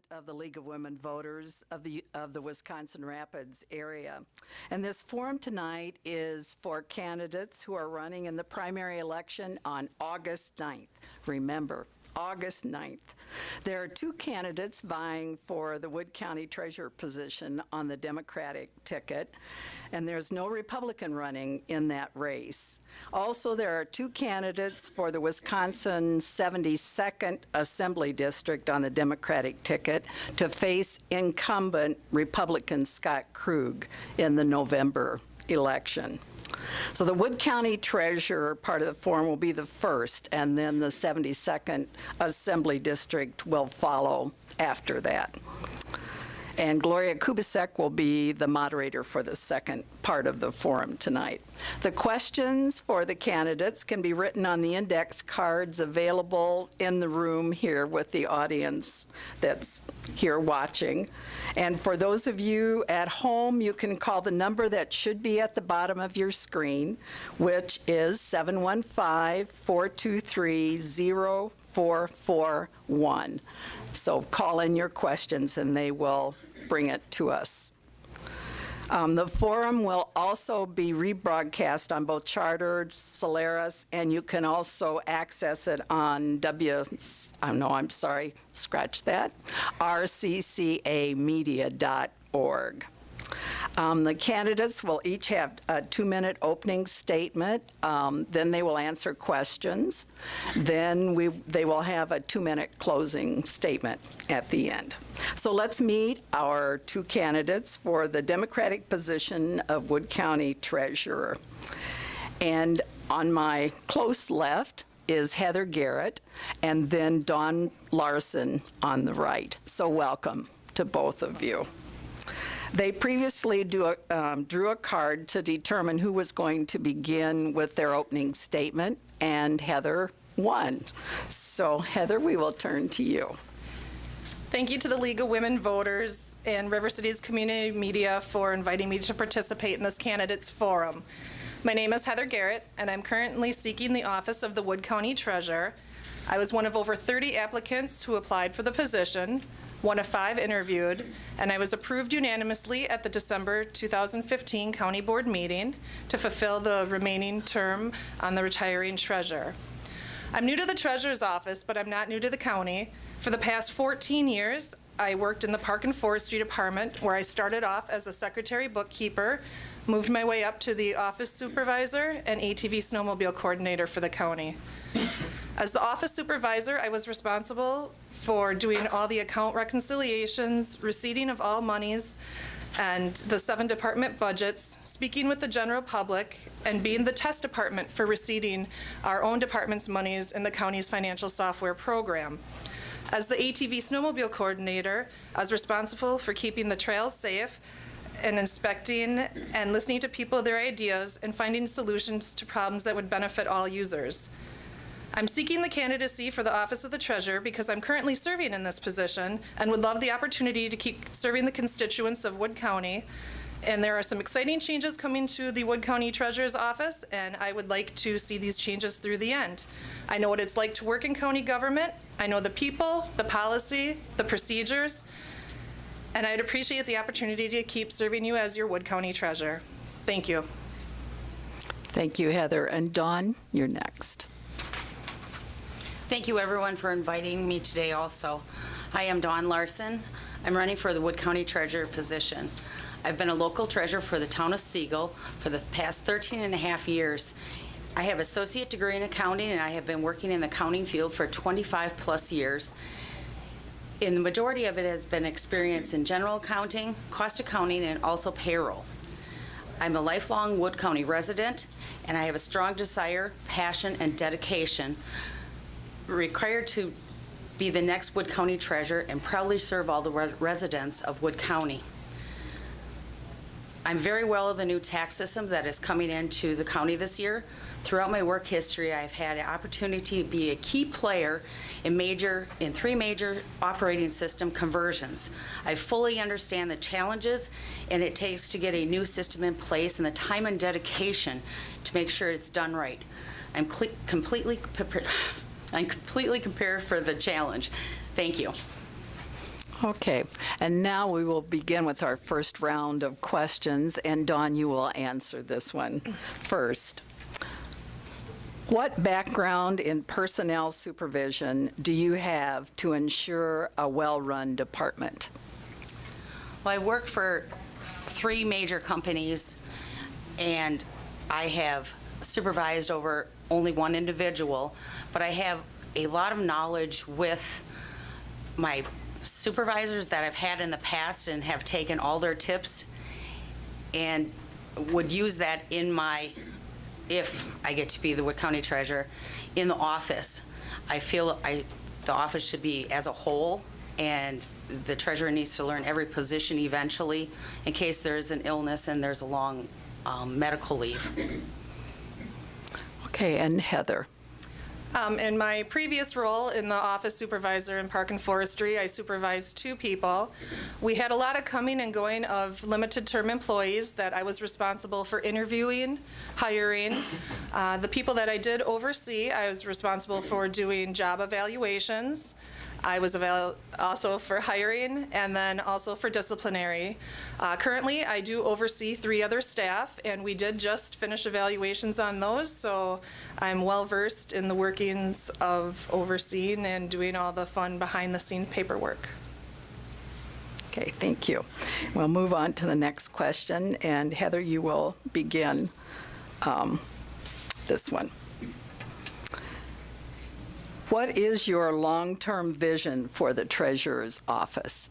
president of the League of Women Voters of the Wisconsin Rapids area. And this forum tonight is for candidates who are running in the primary election on August 9th. Remember, August 9th. There are two candidates vying for the Wood County Treasurer position on the Democratic ticket, and there's no Republican running in that race. Also, there are two candidates for the Wisconsin 72nd Assembly District on the Democratic ticket to face incumbent Republican Scott Krug in the November election. So the Wood County Treasurer part of the forum will be the first, and then the 72nd Assembly District will follow after that. And Gloria Kubasek will be the moderator for the second part of the forum tonight. The questions for the candidates can be written on the index cards available in the room here with the audience that's here watching. And for those of you at home, you can call the number that should be at the bottom of your screen, which is 715-423-0441. So call in your questions and they will bring it to us. The forum will also be rebroadcast on both Charter, Solaris, and you can also access it on rcccamedia.org. The candidates will each have a 2-minute opening statement. Then they will answer questions. Then they will have a 2-minute closing statement at the end. So let's meet our two candidates for the Democratic position of Wood County Treasurer. And on my close left is Heather Gehrt, and then Dawn Larson on the right. So welcome to both of you. They previously drew a card to determine who was going to begin with their opening statement, and Heather won. So Heather, we will turn to you. Thank you to the League of Women Voters and River Cities Community Media for inviting me to participate in this candidates forum. My name is Heather Gehrt, and I'm currently seeking the office of the Wood County Treasurer. I was one of over 30 applicants who applied for the position, one of 5 interviewed, and I was approved unanimously at the December 2015 County Board meeting to fulfill the remaining term on the retiring treasurer. I'm new to the treasurer's office, but I'm not new to the county. For the past 14 years, I worked in the Park and Forestry Department, where I started off as a secretary bookkeeper, moved my way up to the office supervisor and ATV snowmobile coordinator for the county. As the office supervisor, I was responsible for doing all the account reconciliations, receipting of all monies, and the 7 department budgets, speaking with the general public, and being the test department for receipting our own department's monies in the county's financial software program. As the ATV snowmobile coordinator, I was responsible for keeping the trails safe and inspecting and listening to people, their ideas, and finding solutions to problems that would benefit all users. I'm seeking the candidacy for the office of the treasurer because I'm currently serving in this position and would love the opportunity to keep serving the constituents of Wood County. And there are some exciting changes coming to the Wood County Treasurer's office, and I would like to see these changes through the end. I know what it's like to work in county government. I know the people, the policy, the procedures, and I'd appreciate the opportunity to keep serving you as your Wood County Treasurer. Thank you. Thank you, Heather. And Dawn, you're next. Thank you, everyone, for inviting me today also. I am Dawn Larson. I'm running for the Wood County Treasurer position. I've been a local treasurer for the town of Siegel for the past 13 and a half years. I have an associate degree in accounting, and I have been working in the accounting field for 25 plus years. And the majority of it has been experience in general accounting, cost accounting, and also payroll. I'm a lifelong Wood County resident, and I have a strong desire, passion, and dedication required to be the next Wood County Treasurer and proudly serve all the residents of Wood County. I'm very well of the new tax system that is coming into the county this year. Throughout my work history, I've had an opportunity to be a key player in 3 major operating system conversions. I fully understand the challenges and it takes to get a new system in place and the time and dedication to make sure it's done right. I'm completely prepared for the challenge. Thank you. Okay, and now we will begin with our first round of questions, and Dawn, you will answer this one first. What background in personnel supervision do you have to ensure a well-run department? Well, I work for 3 major companies, and I have supervised over only one individual, but I have a lot of knowledge with my supervisors that I've had in the past and have taken all their tips and would use that in if I get to be the Wood County Treasurer, in the office. I feel the office should be as a whole, and the treasurer needs to learn every position eventually in case there is an illness and there's a long medical leave. Okay, and Heather. In my previous role in the office supervisor in Park and Forestry, I supervised 2 people. We had a lot of coming and going of limited term employees that I was responsible for interviewing, hiring. The people that I did oversee, I was responsible for doing job evaluations. I was also for hiring and then also for disciplinary. Currently, I do oversee 3 other staff, and we did just finish evaluations on those, so I'm well-versed in the workings of overseeing and doing all the fun behind-the-scenes paperwork. Okay, thank you. We'll move on to the next question, and Heather, you will begin this one. What is your long-term vision for the treasurer's office?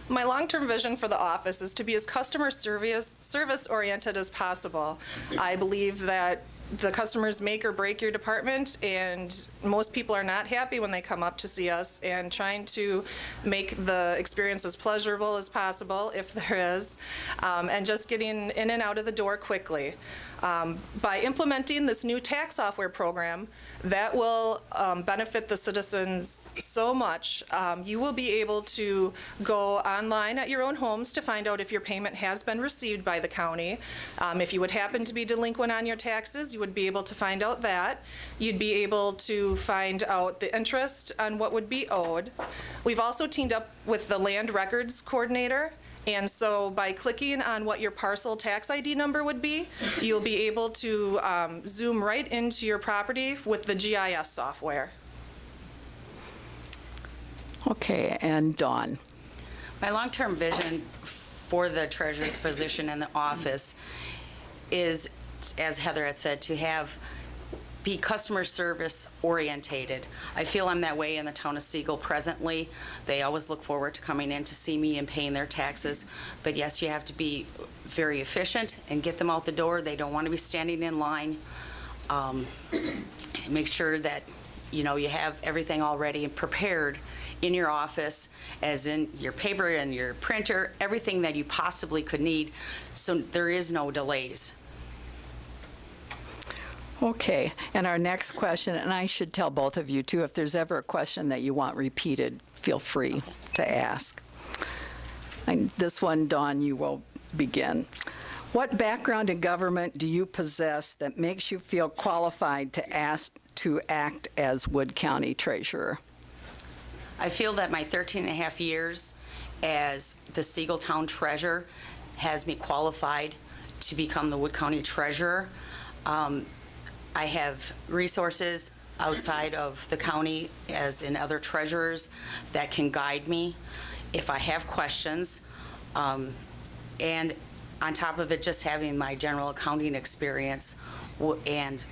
My long-term vision for the office is to be as customer service-oriented as possible. I believe that the customers make or break your department, and most people are not happy when they come up to see us, and trying to make the experience as pleasurable as possible, if there is, and just getting in and out of the door quickly. By implementing this new tax software program, that will benefit the citizens so much. You will be able to go online at your own homes to find out if your payment has been received by the county. If you would happen to be delinquent on your taxes, you would be able to find out that. You'd be able to find out the interest on what would be owed. We've also teamed up with the Land Records Coordinator. And so by clicking on what your parcel tax ID number would be, you'll be able to zoom right into your property with the GIS software. Okay, and Dawn. My long-term vision for the treasurer's position in the office is, as Heather had said, to be customer service orientated. I feel I'm that way in the town of Siegel presently. They always look forward to coming in to see me and paying their taxes. But yes, you have to be very efficient and get them out the door. They don't want to be standing in line. Make sure that you have everything already and prepared in your office, as in your paper and your printer, everything that you possibly could need, so there is no delays. Okay, and our next question, and I should tell both of you too, if there's ever a question that you want repeated, feel free to ask. And this one, Dawn, you will begin. What background in government do you possess that makes you feel qualified to act as Wood County Treasurer? I feel that my 13 and a half years as the Siegel Town Treasurer has me qualified to become the Wood County Treasurer. I have resources outside of the county, as in other treasurers, that can guide me if I have questions. And on top of it, just having my general accounting experience and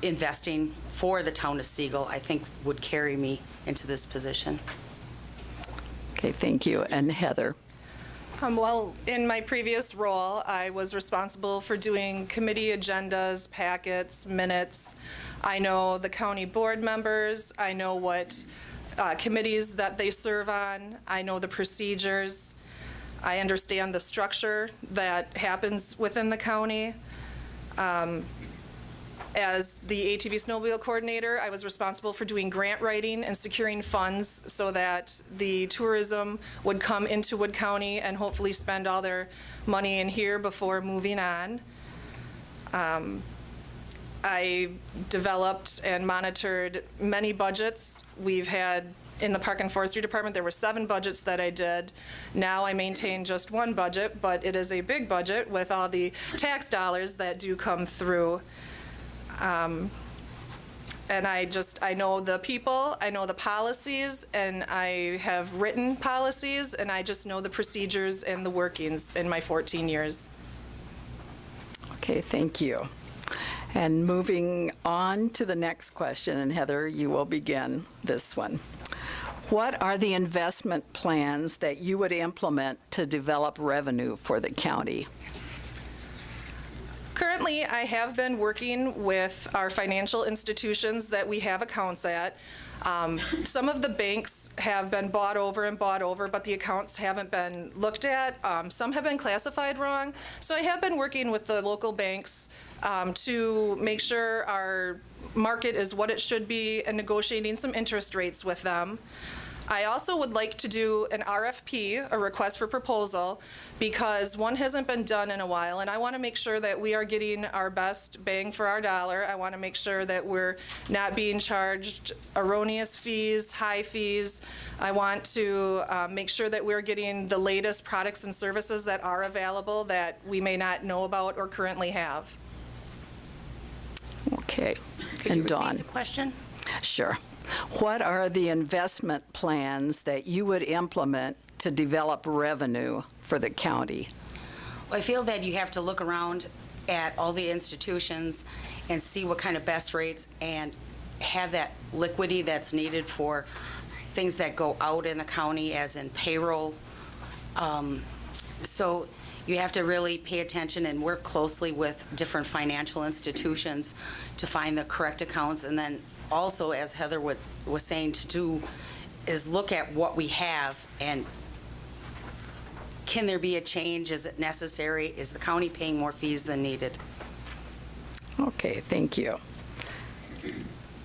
investing for the town of Siegel, I think would carry me into this position. Okay, thank you. And Heather? Well, in my previous role, I was responsible for doing committee agendas, packets, minutes. I know the county board members. I know what committees that they serve on. I know the procedures. I understand the structure that happens within the county. As the ATV snowmobile coordinator, I was responsible for doing grant writing and securing funds so that the tourism would come into Wood County and hopefully spend all their money in here before moving on. I developed and monitored many budgets. We've had, in the Park and Forestry Department, there were 7 budgets that I did. Now I maintain just 1 budget, but it is a big budget with all the tax dollars that do come through. And I know the people, I know the policies, and I have written policies, and I just know the procedures and the workings in my 14 years. Okay, thank you. And moving on to the next question, and Heather, you will begin this one. What are the investment plans that you would implement to develop revenue for the county? Currently, I have been working with our financial institutions that we have accounts at. Some of the banks have been bought over, but the accounts haven't been looked at. Some have been classified wrong. So I have been working with the local banks to make sure our market is what it should be and negotiating some interest rates with them. I also would like to do an RFP, a request for proposal, because one hasn't been done in a while, and I want to make sure that we are getting our best bang for our dollar. I want to make sure that we're not being charged erroneous fees, high fees. I want to make sure that we're getting the latest products and services that are available that we may not know about or currently have. Okay. Could you And Dawn? repeat the question? Sure. What are the investment plans that you would implement to develop revenue for the county? Well, I feel that you have to look around at all the institutions and see what kind of best rates and have that liquidity that's needed for things that go out in the county, as in payroll. So you have to really pay attention and work closely with different financial institutions to find the correct accounts. And then also, as Heather was saying, to do is look at what we have and can there be a change? Is it necessary? Is the county paying more fees than needed? Okay, thank you.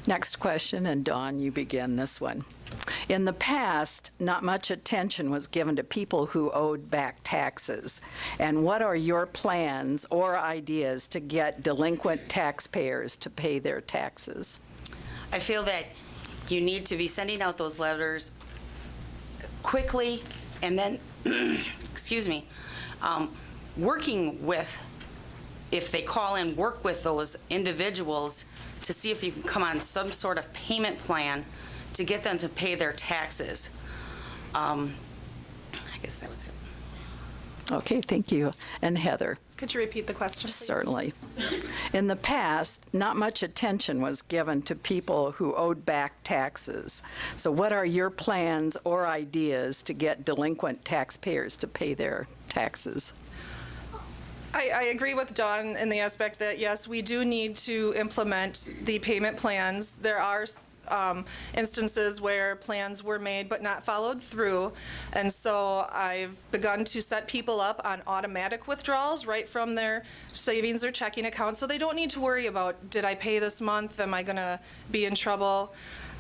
Next question, and Dawn, you begin this one. In the past, not much attention was given to people who owed back taxes. And what are your plans or ideas to get delinquent taxpayers to pay their taxes? I feel that you need to be sending out those letters quickly and then, excuse me, working with, if they call in, work with those individuals to see if you can come on some sort of payment plan to get them to pay their taxes. I guess that was it. Okay, thank you. And Heather? Could you repeat the question, please? Certainly. In the past, not much attention was given to people who owed back taxes. So what are your plans or ideas to get delinquent taxpayers to pay their taxes? I agree with Dawn in the aspect that, yes, we do need to implement the payment plans. There are instances where plans were made but not followed through. And so I've begun to set people up on automatic withdrawals right from their savings or checking account, so they don't need to worry about, did I pay this month? Am I going to be in trouble?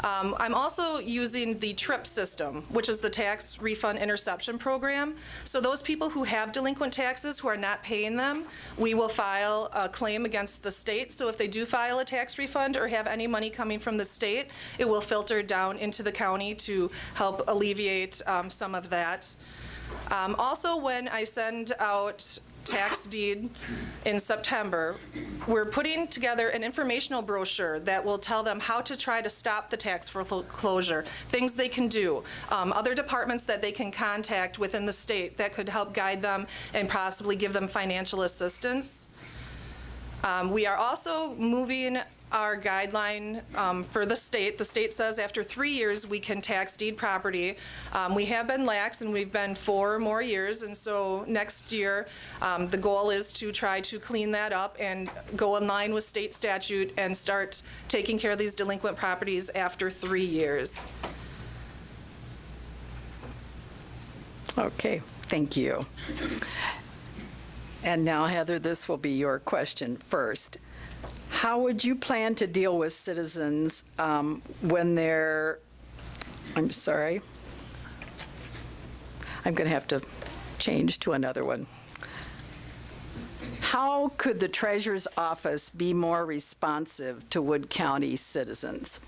I'm also using the TRIP system, which is the Tax Refund Interception Program. So those people who have delinquent taxes who are not paying them, we will file a claim against the state. So if they do file a tax refund or have any money coming from the state, it will filter down into the county to help alleviate some of that. Also, when I send out tax deed in September, we're putting together an informational brochure that will tell them how to try to stop the tax foreclosure, things they can do, other departments that they can contact within the state that could help guide them and possibly give them financial assistance. We are also moving our guideline for the state. The state says after 3 years we can tax deed property. We have been lax and we've been 4 more years, and so next year the goal is to try to clean that up and go in line with state statute and start taking care of these delinquent properties after 3 years. Okay, thank you. And now, Heather, this will be your question first. How would you plan to deal with citizens when they're, I'm sorry, I'm going to have to change to another one. How could the treasurer's office be more responsive to Wood County citizens?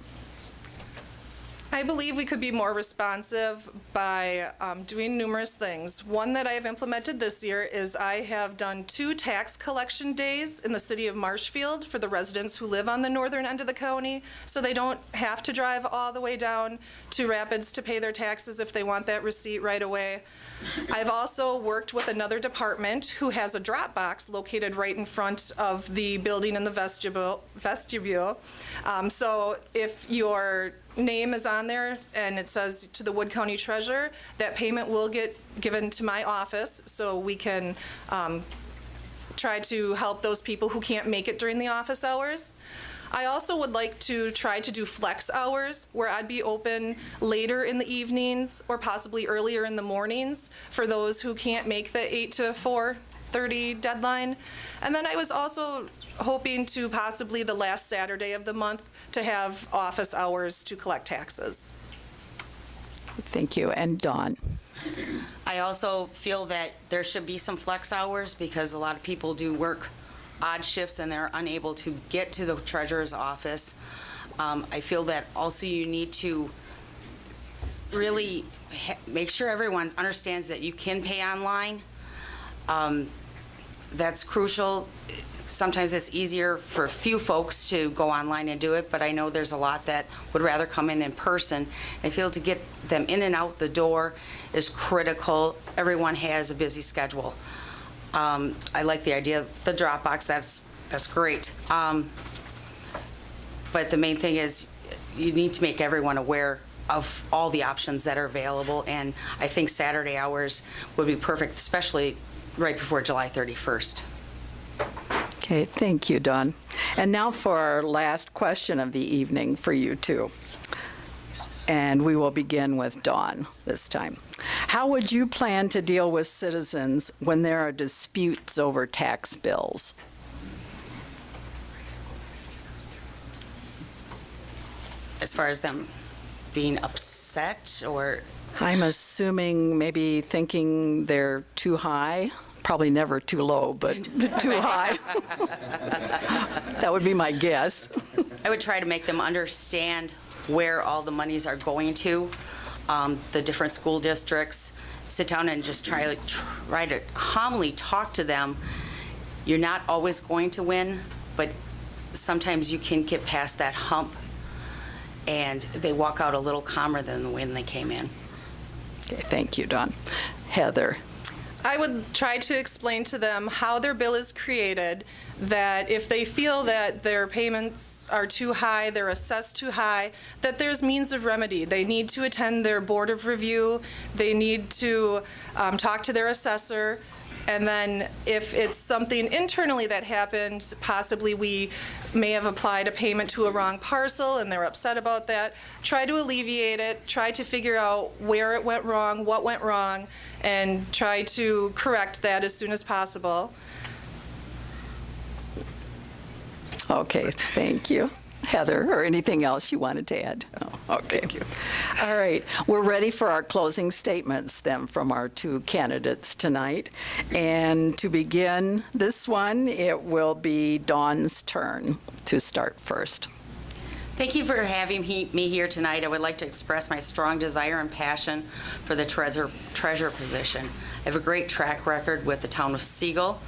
I believe we could be more responsive by doing numerous things. One that I have implemented this year is I have done 2 tax collection days in the city of Marshfield for the residents who live on the northern end of the county, so they don't have to drive all the way down to Rapids to pay their taxes if they want that receipt right away. I've also worked with another department who has a drop box located right in front of the building in the vestibule. So if your name is on there and it says to the Wood County Treasurer, that payment will get given to my office so we can try to help those people who can't make it during the office hours. I also would like to try to do flex hours where I'd be open later in the evenings or possibly earlier in the mornings for those who can't make the 8 to 4:30 deadline. And then I was also hoping to possibly the last Saturday of the month to have office hours to collect taxes. Thank you. And Dawn? I also feel that there should be some flex hours because a lot of people do work odd shifts and they're unable to get to the treasurer's office. I feel that also you need to really make sure everyone understands that you can pay online. That's crucial. Sometimes it's easier for a few folks to go online and do it, but I know there's a lot that would rather come in person. I feel to get them in and out the door is critical. Everyone has a busy schedule. I like the idea of the drop box. That's great. But the main thing is you need to make everyone aware of all the options that are available, and I think Saturday hours would be perfect, especially right before July 31st. Okay, thank you, Dawn. And now for our last question of the evening for you two. And we will begin with Dawn this time. How would you plan to deal with citizens when there are disputes over tax bills? As far as them being upset or? I'm assuming maybe thinking they're too high, probably never too low, but too high. That would be my guess. I would try to make them understand where all the monies are going to, the different school districts, sit down and just try to calmly talk to them. You're not always going to win, but sometimes you can get past that hump and they walk out a little calmer than when they came in. Okay, thank you, Dawn. Heather. I would try to explain to them how their bill is created, that if they feel that their payments are too high, they're assessed too high, that there's means of remedy. They need to attend their board of review. They need to talk to their assessor. And then if it's something internally that happened, possibly we may have applied a payment to a wrong parcel and they're upset about that, try to alleviate it, try to figure out where it went wrong, what went wrong, and try to correct that as soon as possible. Okay, thank you. Heather, or anything else you wanted to add? Oh, okay. Thank you. All right, we're ready for our closing statements then from our two candidates tonight. And to begin this one, it will be Dawn's turn to start first. Thank you for having me here tonight. I would like to express my strong desire and passion for the treasurer position. I have a great track record with the town of Siegel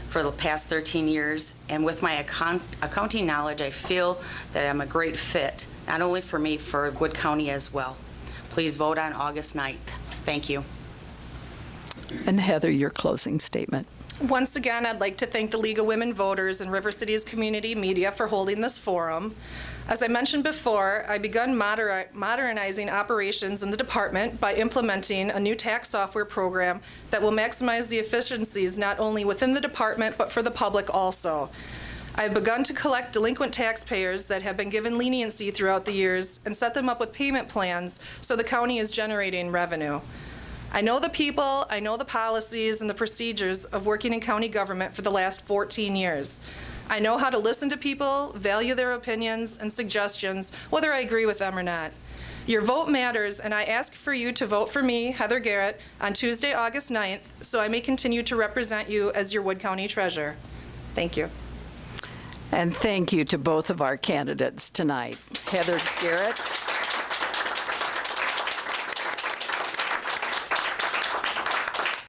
for the past 13 years, and with my accounting knowledge, I feel that I'm a great fit, not only for me, for Wood County as well. Please vote on August 9th. Thank you. And Heather, your closing statement. Once again, I'd like to thank the League of Women Voters and River City's community media for holding this forum. As I mentioned before, I begun modernizing operations in the department by implementing a new tax software program that will maximize the efficiencies not only within the department but for the public also. I've begun to collect delinquent taxpayers that have been given leniency throughout the years and set them up with payment plans so the county is generating revenue. I know the people, I know the policies and the procedures of working in county government for the last 14 years. I know how to listen to people, value their opinions and suggestions, whether I agree with them or not. Your vote matters, and I ask for you to vote for me, Heather Gehrt, on Tuesday, August 9th, so I may continue to represent you as your Wood County Treasurer. Thank you. And thank you to both of our candidates tonight. Heather Gehrt